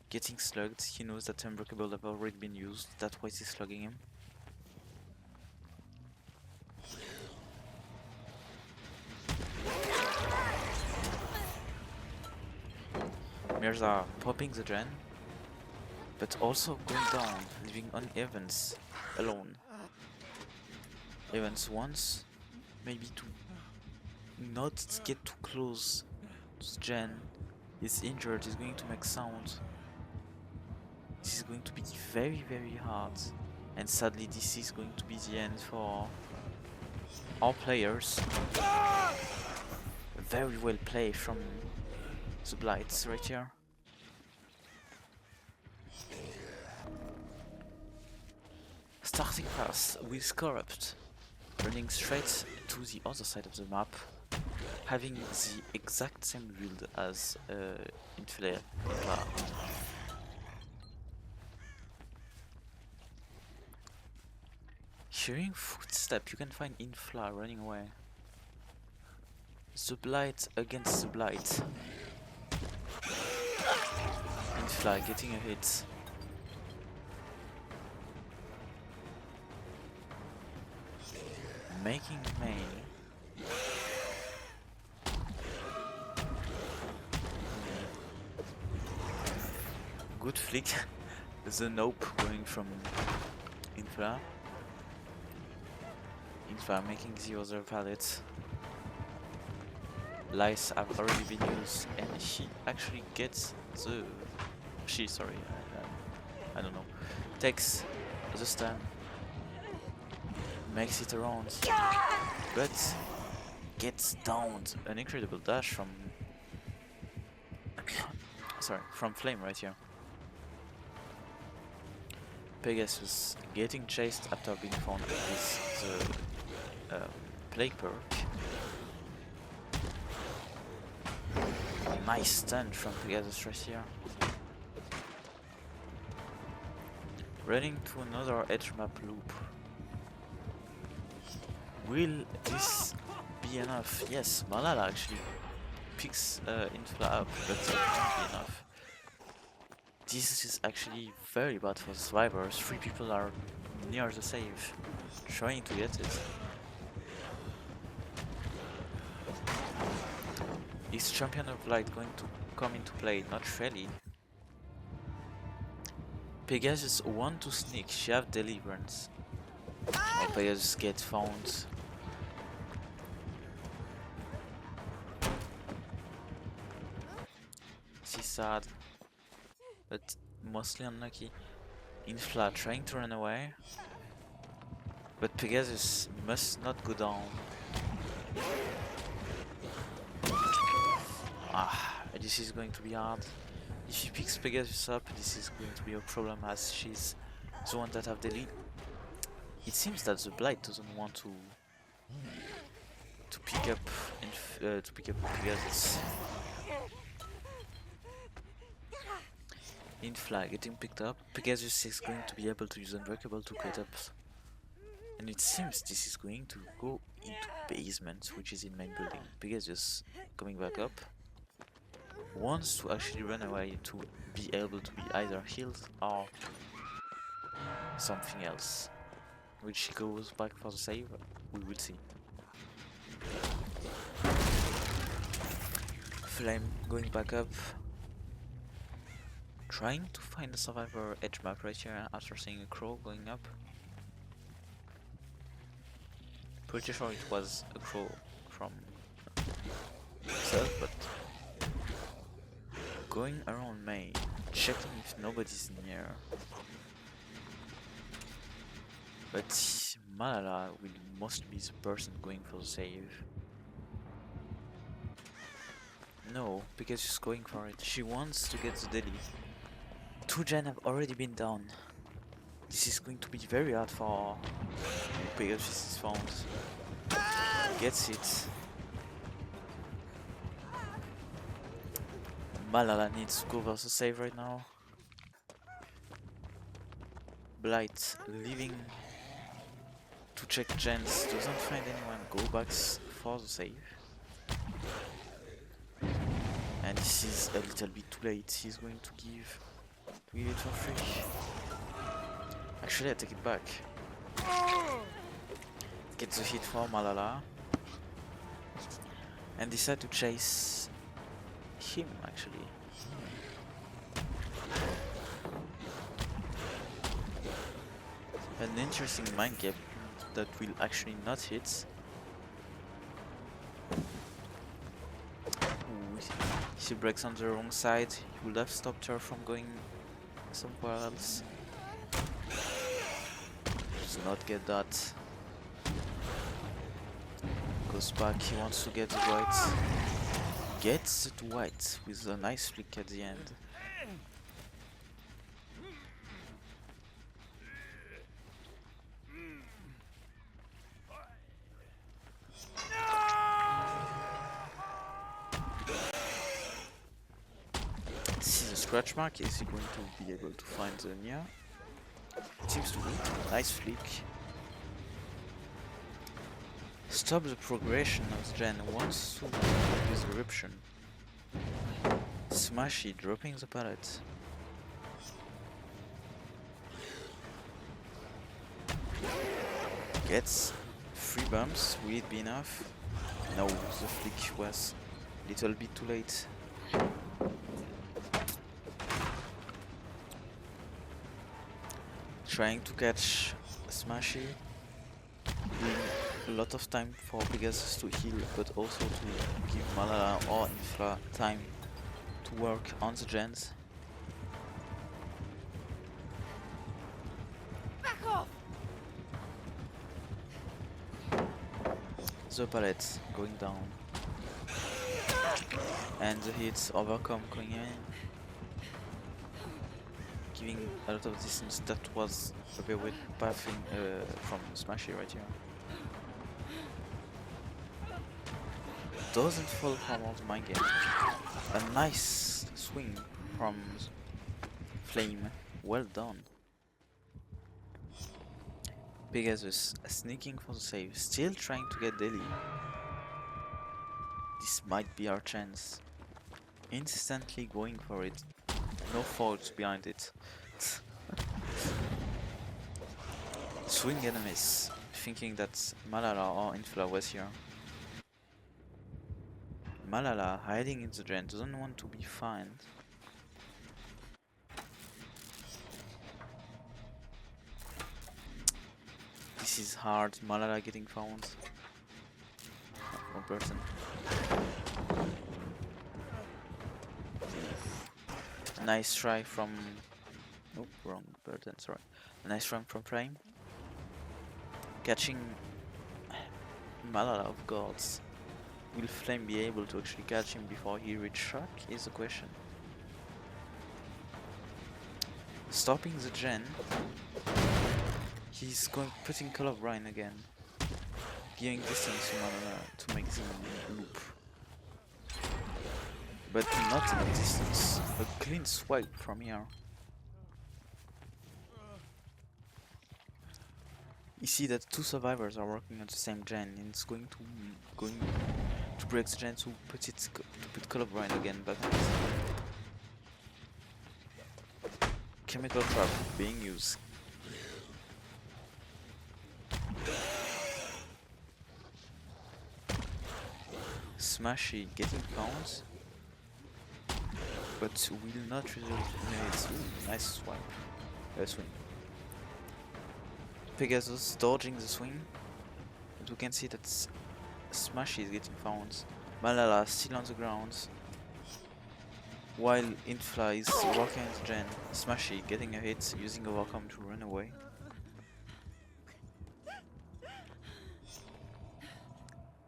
Getting slugged, he knows that Unbreakable have already been used, that's why he's slugging him. Mirza popping the gen, but also going down, leaving on Evans alone. Evans wants maybe to not get too close to the gen. He's injured, he's going to make sound. This is going to be very, very hard. And sadly this is going to be the end for all players. Very well played from the Blights right here. Starting fast with Corrupt, running straight to the other side of the map, having the exact same build as Infla. Hearing footsteps, you can find Infla running away. The Blight against the Blight. Infla getting a hit. Making main. Good flick. The nope going from Infla. Infla making the other pallet. Lice have already been used, and he actually gets the... sorry, I don't know. Takes the stun. Makes it around, but gets downed. An incredible dash from from Flame right here. Pegasus getting chased after being found with the Plague perk. Nice stun from Pegasus right here. Running to another edge map loop. Will this be enough? Yes, Malala actually picks Infla up, but it won't be enough. This is actually very bad for the survivors. 3 people are near the save, trying to get it. Is Champion of Light going to come into play? Not really. Pegasus want to sneak, she have Deliverance. Oh, Pegasus gets found. She's sad, but mostly unlucky. Infla trying to run away, but Pegasus must not go down. This is going to be hard. If he picks Pegasus up, this is going to be a problem as she's the one that have the lead. It seems that the Blight doesn't want to pick up Pegasus. Infla getting picked up. Pegasus is going to be able to use Unbreakable to get up. And it seems this is going to go into basement, which is in main building. Pegasus coming back up. Wants to actually run away to be able to be either healed or something else. Which he goes back for the save, we will see. Flame going back up. Trying to find a survivor edge map right here after seeing a crow going up. Pretty sure it was a crow from himself, but going around May, checking if nobody's near. But Malala will mostly be the person going for the save. No, because she's going for it. She wants to get the daily. 2 gen have already been down. This is going to be very hard for Pegasus is found. Gets it. Malala needs to go for the save right now. Blight leaving to check gens, doesn't find anyone, go back for the save. And this is a little bit too late, he's going to give it for free. Actually I take it back. Get the hit for Malala. And decide to chase him actually. An interesting mind gap that will actually not hit. Ooh, she breaks on the wrong side. He would have stopped her from going somewhere else. Does not get that. Goes back, he wants to get the Dwight. Gets the Dwight with a nice flick at the end. See the scratch mark, is he going to be able to find the Nia? Seems to be. Nice flick. Stop the progression of the gen once to with eruption. Smashy dropping the pallet. Gets 3 bumps, will it be enough? No, the flick was a little bit too late. Trying to catch Smashy. A lot of time for Pegasus to heal, but also to give Malala or Infla time to work on the gens. Back off! The pallet going down. And the hits overcome going in. Giving a lot of distance. That was a bit weird pathing from Smashy right here. Doesn't fall from all the mind game. A nice swing from Flame. Well done. Pegasus sneaking for the save. Still trying to get daily. This might be our chance. Instantly going for it. No faults behind it. Swing and a miss. Thinking that Malala or Infla was here. Malala hiding in the gen, doesn't want to be found. This is hard, Malala getting found. One person. Nice try from... Nope, wrong person, sorry. A nice run from Prime. Catching Malala of Gods. Will Flame be able to actually catch him before he reaches Shock is the question. Stopping the gen. He's going putting Call of Brine again. Giving distance to Malala to make them loop. But not enough distance. A clean swipe from here. You see that 2 survivors are working on the same gen, and it's going to break the gen to put Call of Brine again back. Chemical trap being used. Smashy getting found, but will not result in it. Ooh, nice swipe. Swing. Pegasus dodging the swing. But we can see that Smashy is getting found. Malala still on the ground. While Infla is walking into Gen. Smashy getting a hit, using Overcome to run away.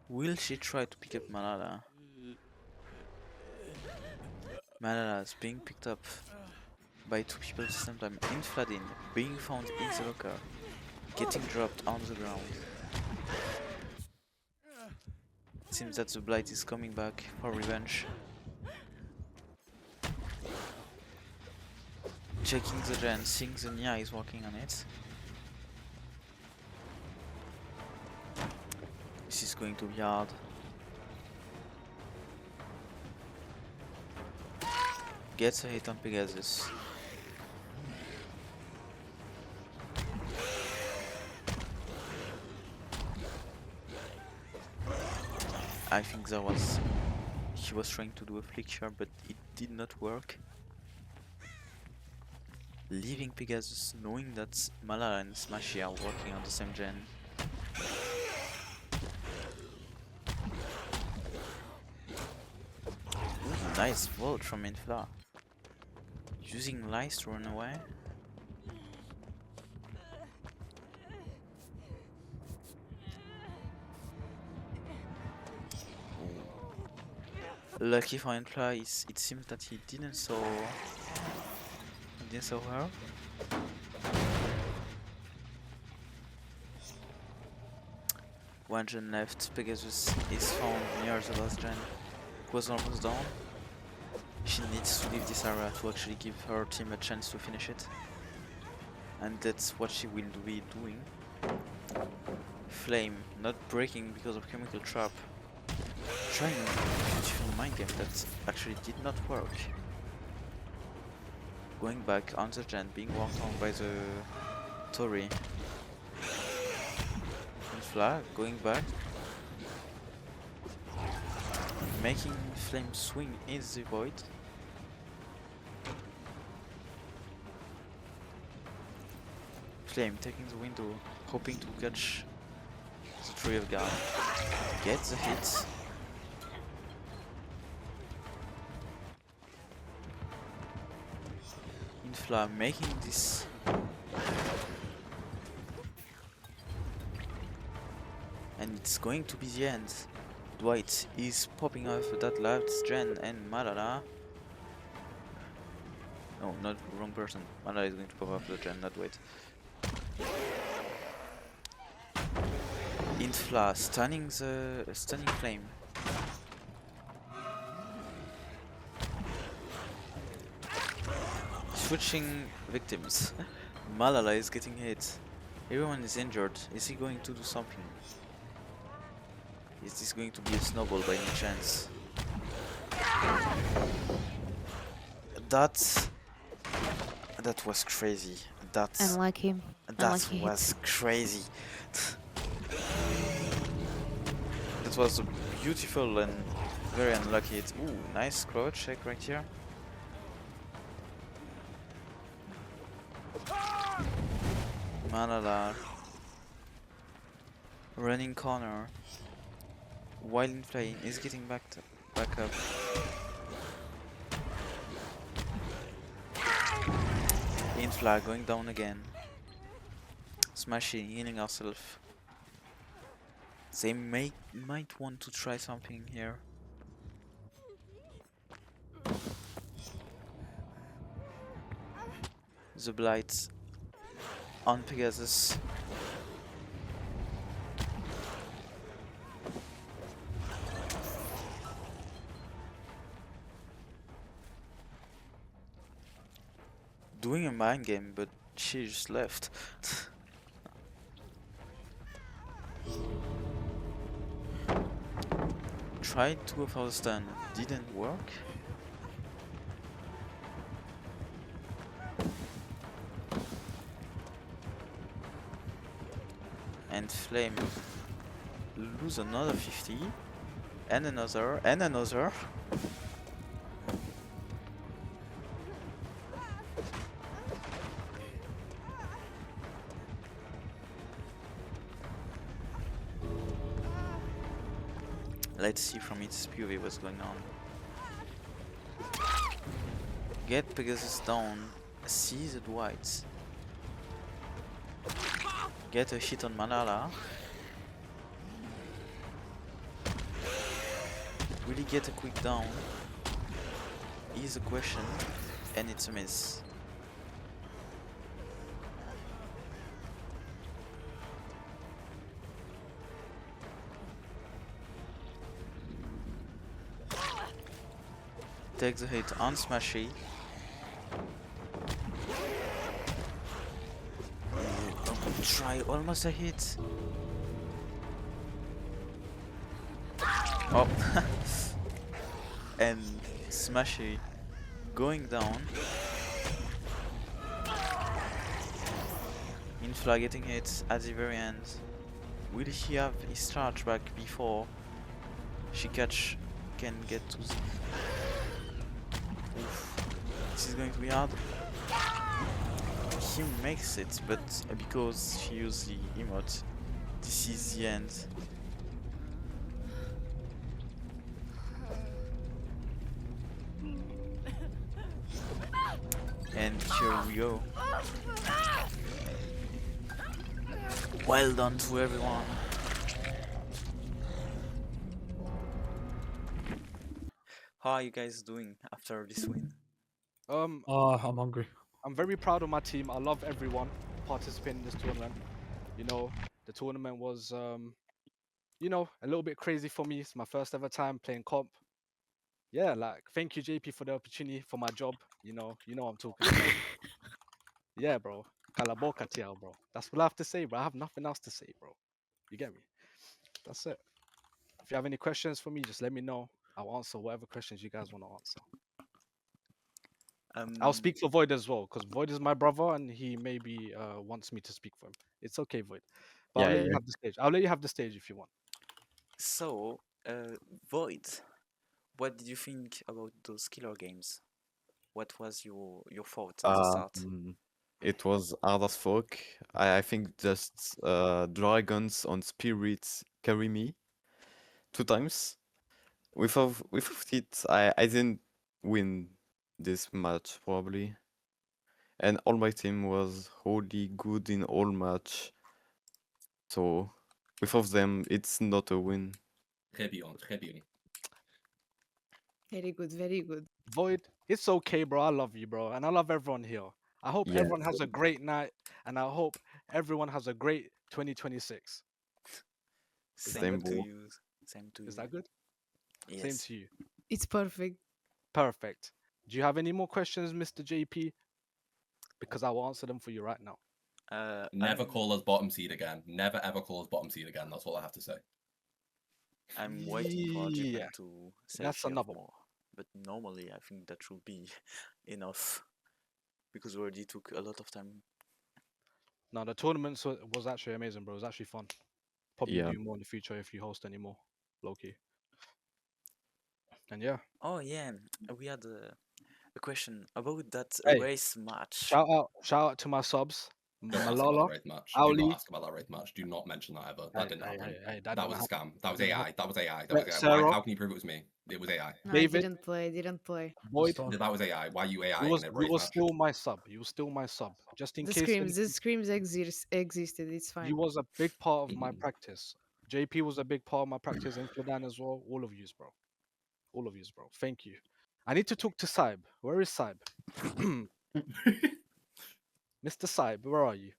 Will she try to pick up Malala? Malala is being picked up by two people at the same time. Infladin being found in the locker, getting dropped on the ground. It seems that the Blight is coming back for revenge. Checking the gen, seeing the Nia is working on it. This is going to be hard. Gets a hit on Pegasus. I think he was trying to do a flicker, but it did not work. Leaving Pegasus, knowing that Malala and Smashy are working on the same gen. Ooh, nice vault from Infla. Using lies to run away. Lucky for Infla, it seems that he didn't saw her. One gen left. Pegasus is found near the last gen. It was almost done. She needs to leave this area to actually give her team a chance to finish it. And that's what she will be doing. Flame, not breaking because of chemical trap. Trying a beautiful mind game that actually did not work. Going back on the gen, being walked on by the Tori. Infla, going back. Making Flame swing in the void. Flame taking the window, hoping to catch the Tree of God. Gets the hit. Infla making this. And it's going to be the end. Dwight is popping off that last gen and Malala. No, not wrong person. Malala is going to pop off the gen, not Dwight. Infla stunning Flame. Switching victims. Malala is getting hit. Everyone is injured. Is he going to do something? Is this going to be a snowball by any chance? That was crazy. Unlucky. That was crazy. That was a beautiful and very unlucky hit. Ooh, nice crouch check right here. Malala running corner. While Infla is getting back up. Infla going down again. Smashing, healing herself. They might want to try something here. The Blight on Pegasus. Doing a mind game, but she just left. Tried to go for the stun, didn't work. And Flame lose another 50, and another, and another. Let's see from its POV what's going on. Get Pegasus down. See the Dwights. Get a hit on Malala. Will he get a quick down? Is the question, and it's a miss. Takes the hit on Smashy. Try almost a hit. Oh, and Smashy going down. Infla getting hit at the very end. Will he have his charge back before Shikach can get to the... Oof. This is going to be hard. He makes it, but because she used the emote, this is the end. And here we go. Well done to everyone. How are you guys doing after this win? I'm hungry. I'm very proud of my team. I love everyone participating in this tournament. You know, the tournament was you know, a little bit crazy for me. It's my first ever time playing comp. Yeah, like thank you JP for the opportunity for my job. You know what I'm talking about. Yeah, bro. Kalaboka TL, bro. That's what I have to say, bro. I have nothing else to say, bro. You get me? That's it. If you have any questions for me, just let me know. I'll answer whatever questions you guys want to answer. I'll speak for Void as well, because Void is my brother and he maybe wants me to speak for him. It's okay, Void. But I'll let you have the stage. I'll let you have the stage if you want. So, Void, what did you think about those killer games? What was your thought at the start? It was hard as fuck. I think just dragons on spirits carry me 2 times. Without it, I didn't win this match probably. And all my team was really good in all match. So without them, it's not a win. Très bien, très bien. Very good, very good. Void, it's okay, bro. I love you, bro. And I love everyone here. I hope Yeah. everyone has a great night. And I hope everyone has a great 2026. Same to bro. you. Same to you. Is that good? Yes. Same to you. It's perfect. Perfect. Do you have any more questions, Mr. JP? Because I will answer them for you right now. Never call us bottom seed again. Never ever call us bottom seed again. That's all I have to say. I'm waiting for Yeah, Japan to say that's another more. But normally, I think that should be enough. Because we already took a lot of time. No, the tournament was actually amazing, bro. It was actually fun. Probably Yeah. do more in the future if you host any more, low-key. And yeah. Oh yeah, we had a question about that Hey, race match. Shout out to my subs. Don't ask about Malala, that Wraith match. Do Auli. not ask about that Wraith match. Do not mention that ever. That didn't happen. That That was a scam. That was didn't AI. That was AI. That Wait, was AI. Sarah? Why? How can you prove it was me? It was AI. No, David? I didn't play. Void, That was AI. Why are you AI you was, in a you Wraith was match? still my sub. You was still my sub. Just in The case screams existed. It's fine. you was a big part of my practice. JP was a big part of my practice, and Fladan as well. All of yous, bro. All of yous, bro. Thank you. I need to talk to Cybe. Where is Cybe? Mr. Cybe, where are you?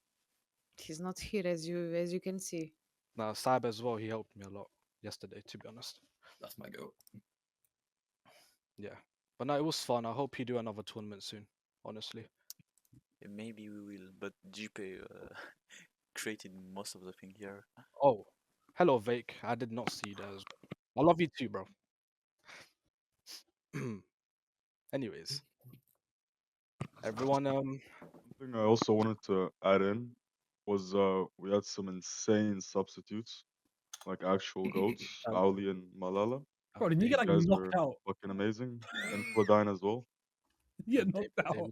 He's not here as you can see. No, Cybe as well. He helped me a lot yesterday, to be honest. That's my goat. Yeah. But no, it was fun. I hope you do another tournament soon, honestly. Maybe we will, but GP created most of the thing here. Oh, hello, Vayke. I did not see that. I love you too, bro. Anyways, everyone, One thing I also wanted to add in was we had some insane substitutes, like actual goats, Auli and Malala. Bro, didn't you get like guys knocked are out? fucking amazing, and Fladine as well. You get knocked out.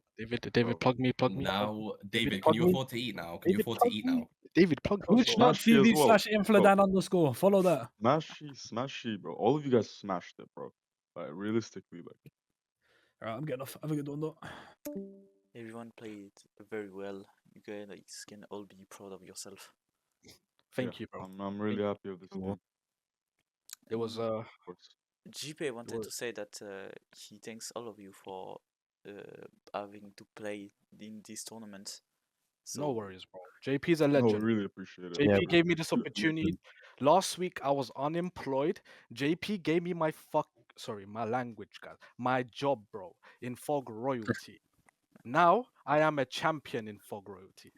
David, plug me. Now, David, plug can you me. afford to eat now? Can you afford to eat now? David, plug yourself. Smashy as well, bro. Twitch.tv/infladan_. Follow that. Smashy, bro. All of you guys smashed it, bro. Like realistically, like Alright, I'm getting off. Have a good one, though. Everyone played very well. You guys can all be proud of yourself. Thank you, bro. I'm really happy with this you. game. It was Of course. GP wanted was- to say that he thanks all of you for having to play in this tournament. So no worries, bro. JP's a No, we legend. really appreciate it. JP Yeah, gave me this really opportunity. Last week I was unemployed. JP gave me my my language, guys. My job, bro, in Fog Royalty. Now I am a champion in Fog Royalty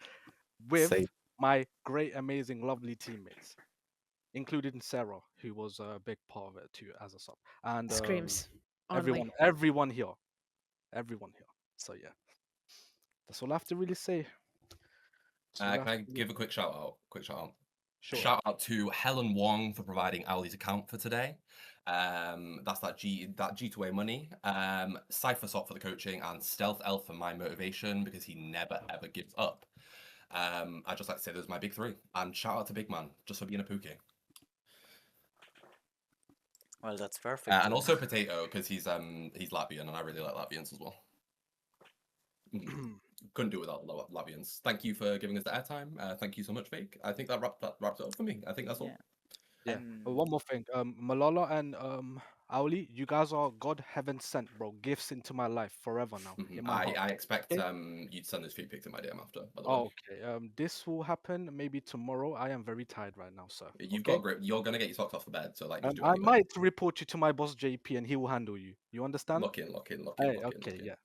with Same. my great, amazing, lovely teammates, including Sarah, who was a big part of it too as a sub, and Screams. Only. everyone here. So yeah, that's all I have to really say. That's all Can have I to really- give a quick shout out? Sure. Shout out to Helen Wong for providing Owlie's account for today. That's that G2A money. Cypher Sock for the coaching, and Stealth Elf for my motivation because he never ever gives up. I just like to say those are my big three. And shout out to Big Man just for being a pookie. well, that's perfect. And also Potato because he's Latvian and I really like Latvians as well. Couldn't do it without Latvians. Thank you for giving us the airtime. Thank you so much, Vayke. I think that wrapped it up for me. I think that's all. Yeah. Yeah. And One more thing. Malala and Auli, you guys are God heaven sent, bro. Gifts into my life forever now. In my heart. I expect Okay. you'd send those feet pics in my DM after. By the Oh, way. okay. This will happen maybe tomorrow. I am very tired right now, sir. You've okay? got grip. You're gonna get your socks off the bed, so like just do it I anyway. might report you to my boss JP, and he will handle you. You understand? Lock in. Hey, okay, yeah.